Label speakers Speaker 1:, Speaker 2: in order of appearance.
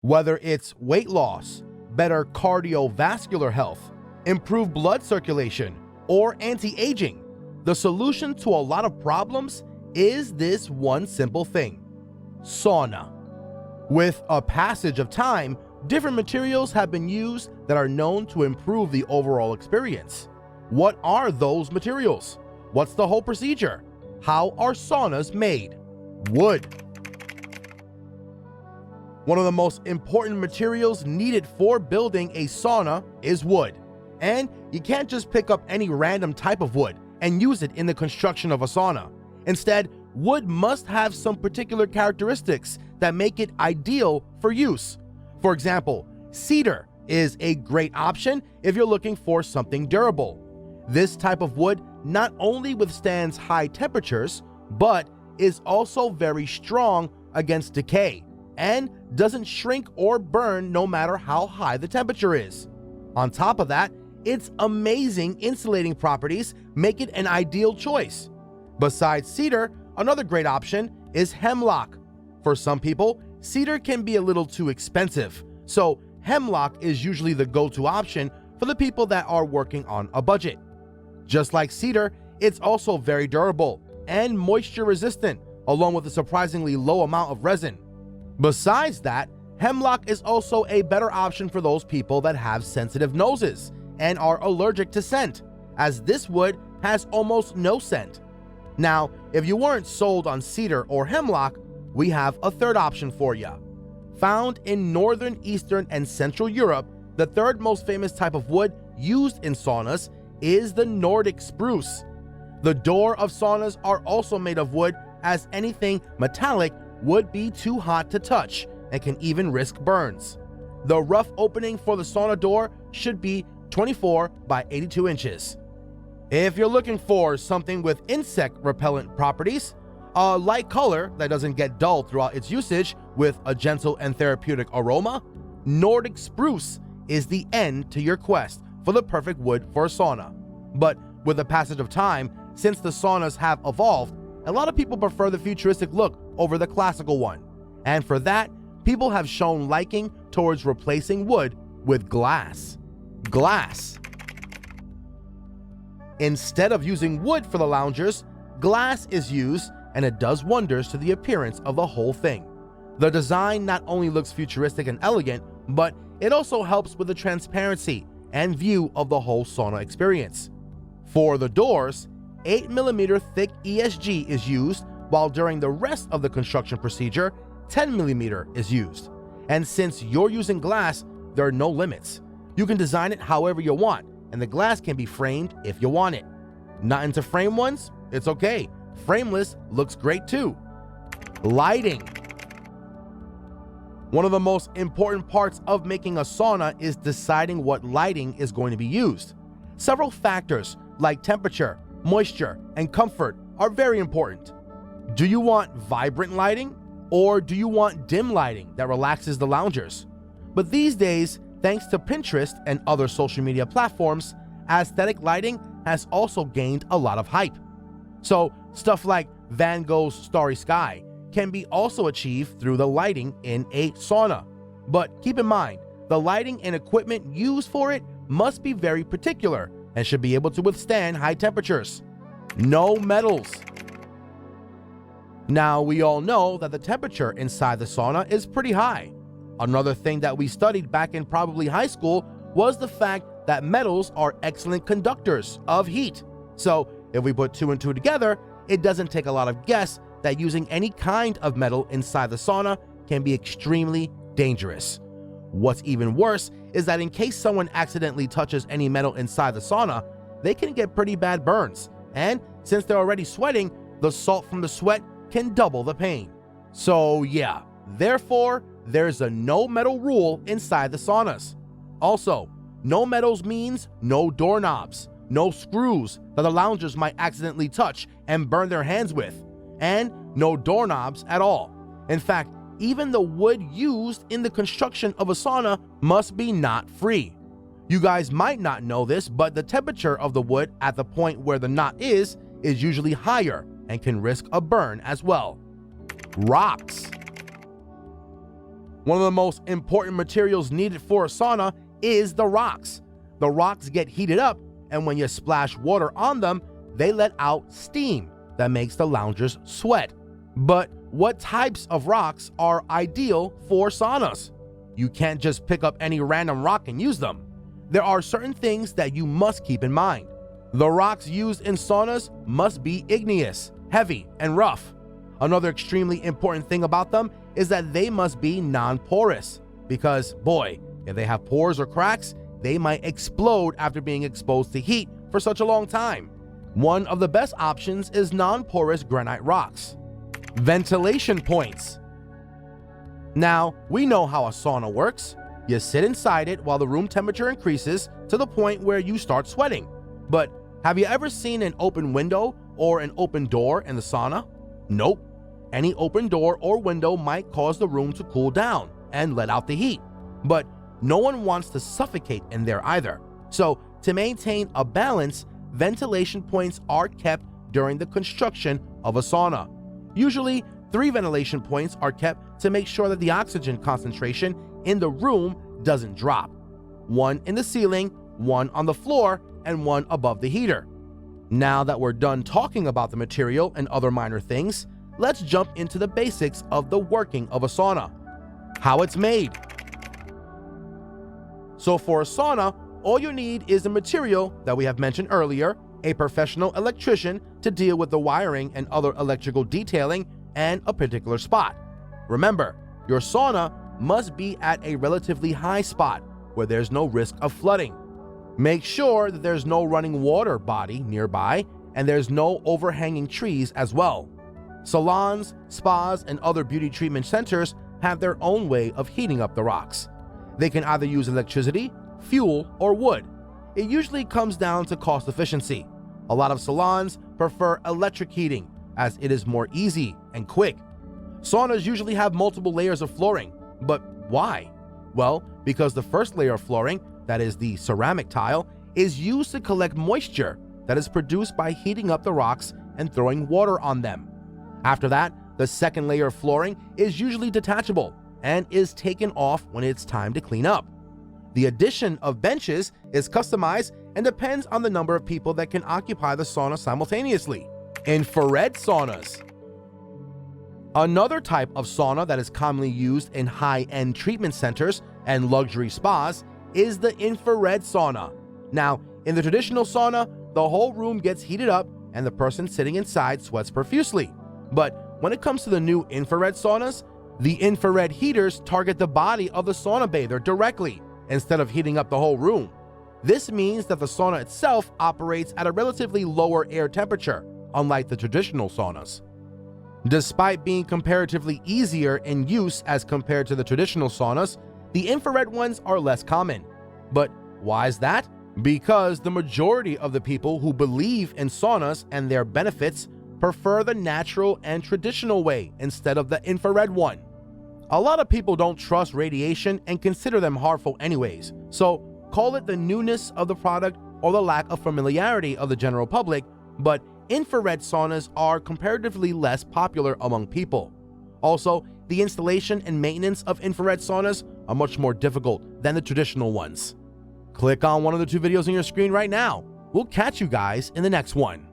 Speaker 1: Whether it's weight loss, better cardiovascular health, improved blood circulation, or anti-aging, the solution to a lot of problems is this one simple thing: sauna. With a passage of time, different materials have been used that are known to improve the overall experience. What are those materials? What's the whole procedure? How are saunas made? Wood. One of the most important materials needed for building a sauna is wood. And you can't just pick up any random type of wood and use it in the construction of a sauna. Instead, wood must have some particular characteristics that make it ideal for use. For example, cedar is a great option if you're looking for something durable. This type of wood not only withstands high temperatures, but is also very strong against decay and doesn't shrink or burn no matter how high the temperature is. On top of that, its amazing insulating properties make it an ideal choice. Besides cedar, another great option is hemlock. For some people, cedar can be a little too expensive, so hemlock is usually the go-to option for the people that are working on a budget. Just like cedar, it's also very durable and moisture resistant, along with a surprisingly low amount of resin. Besides that, hemlock is also a better option for those people that have sensitive noses and are allergic to scent, as this wood has almost no scent. Now, if you weren't sold on cedar or hemlock, we have a third option for you. Found in northern, eastern, and central Europe, the third most famous type of wood used in saunas is the Nordic spruce. The door of saunas are also made of wood, as anything metallic would be too hot to touch and can even risk burns. The rough opening for the sauna door should be 24 by 82 inches. If you're looking for something with insect repellent properties, a light color that doesn't get dull throughout its usage with a gentle and therapeutic aroma, Nordic spruce is the end to your quest for the perfect wood for a sauna. But with the passage of time, since the saunas have evolved, a lot of people prefer the futuristic look over the classical one. And for that, people have shown liking towards replacing wood with glass. Glass. Instead of using wood for the loungers, glass is used, and it does wonders to the appearance of the whole thing. The design not only looks futuristic and elegant, but it also helps with the transparency and view of the whole sauna experience. For the doors, 8mm thick ESG is used, while during the rest of the construction procedure, 10mm is used. And since you're using glass, there are no limits. You can design it however you want, and the glass can be framed if you want it. Not into frame ones? It's okay. Frameless looks great too. Lighting. One of the most important parts of making a sauna is deciding what lighting is going to be used. Several factors like temperature, moisture, and comfort are very important. Do you want vibrant lighting, or do you want dim lighting that relaxes the loungers? But these days, thanks to Pinterest and other social media platforms, aesthetic lighting has also gained a lot of hype. So stuff like Van Gogh's Starry Sky can be also achieved through the lighting in a sauna. But keep in mind, the lighting and equipment used for it must be very particular and should be able to withstand high temperatures. No metals. Now, we all know that the temperature inside the sauna is pretty high. Another thing that we studied back in probably high school was the fact that metals are excellent conductors of heat. So if we put two and two together, it doesn't take a lot of guess that using any kind of metal inside the sauna can be extremely dangerous. What's even worse is that in case someone accidentally touches any metal inside the sauna, they can get pretty bad burns. And since they're already sweating, the salt from the sweat can double the pain. So yeah, therefore, there's a no metal rule inside the saunas. Also, no metals means no doorknobs, no screws that the loungers might accidentally touch and burn their hands with, and no doorknobs at all. In fact, even the wood used in the construction of a sauna must be knot-free. You guys might not know this, but the temperature of the wood at the point where the knot is usually higher and can risk a burn as well. Rocks. One of the most important materials needed for a sauna is the rocks. The rocks get heated up, and when you splash water on them, they let out steam that makes the loungers sweat. But what types of rocks are ideal for saunas? You can't just pick up any random rock and use them. There are certain things that you must keep in mind. The rocks used in saunas must be igneous, heavy, and rough. Another extremely important thing about them is that they must be non-porous, because boy, if they have pores or cracks, they might explode after being exposed to heat for such a long time. One of the best options is non-porous granite rocks. Ventilation points. Now, we know how a sauna works. You sit inside it while the room temperature increases to the point where you start sweating. But have you ever seen an open window or an open door in the sauna? Nope. Any open door or window might cause the room to cool down and let out the heat. But no one wants to suffocate in there either. So, to maintain a balance, ventilation points are kept during the construction of a sauna. Usually, 3 ventilation points are kept to make sure that the oxygen concentration in the room doesn't drop. 1 in the ceiling, 1 on the floor, and 1 above the heater. Now that we're done talking about the material and other minor things, let's jump into the basics of the working of a sauna. How it's made. So for a sauna, all you need is the material that we have mentioned earlier, a professional electrician to deal with the wiring and other electrical detailing, and a particular spot. Remember, your sauna must be at a relatively high spot where there's no risk of flooding. Make sure that there's no running water body nearby and there's no overhanging trees as well. Salons, spas, and other beauty treatment centers have their own way of heating up the rocks. They can either use electricity, fuel, or wood. It usually comes down to cost efficiency. A lot of salons prefer electric heating as it is more easy and quick. Saunas usually have multiple layers of flooring, but why? Well, because the first layer of flooring, that is the ceramic tile, is used to collect moisture that is produced by heating up the rocks and throwing water on them. After that, the second layer of flooring is usually detachable and is taken off when it's time to clean up. The addition of benches is customized and depends on the number of people that can occupy the sauna simultaneously. Infrared saunas. Another type of sauna that is commonly used in high-end treatment centers and luxury spas is the infrared sauna. Now, in the traditional sauna, the whole room gets heated up and the person sitting inside sweats profusely. But when it comes to the new infrared saunas, the infrared heaters target the body of the sauna bather directly instead of heating up the whole room. This means that the sauna itself operates at a relatively lower air temperature, unlike the traditional saunas. Despite being comparatively easier in use as compared to the traditional saunas, the infrared ones are less common. But why is that? Because the majority of the people who believe in saunas and their benefits prefer the natural and traditional way instead of the infrared one. A lot of people don't trust radiation and consider them harmful anyways, so call it the newness of the product or the lack of familiarity of the general public, but infrared saunas are comparatively less popular among people. Also, the installation and maintenance of infrared saunas are much more difficult than the traditional ones. Click on one of the 2 videos on your screen right now. We'll catch you guys in the next one.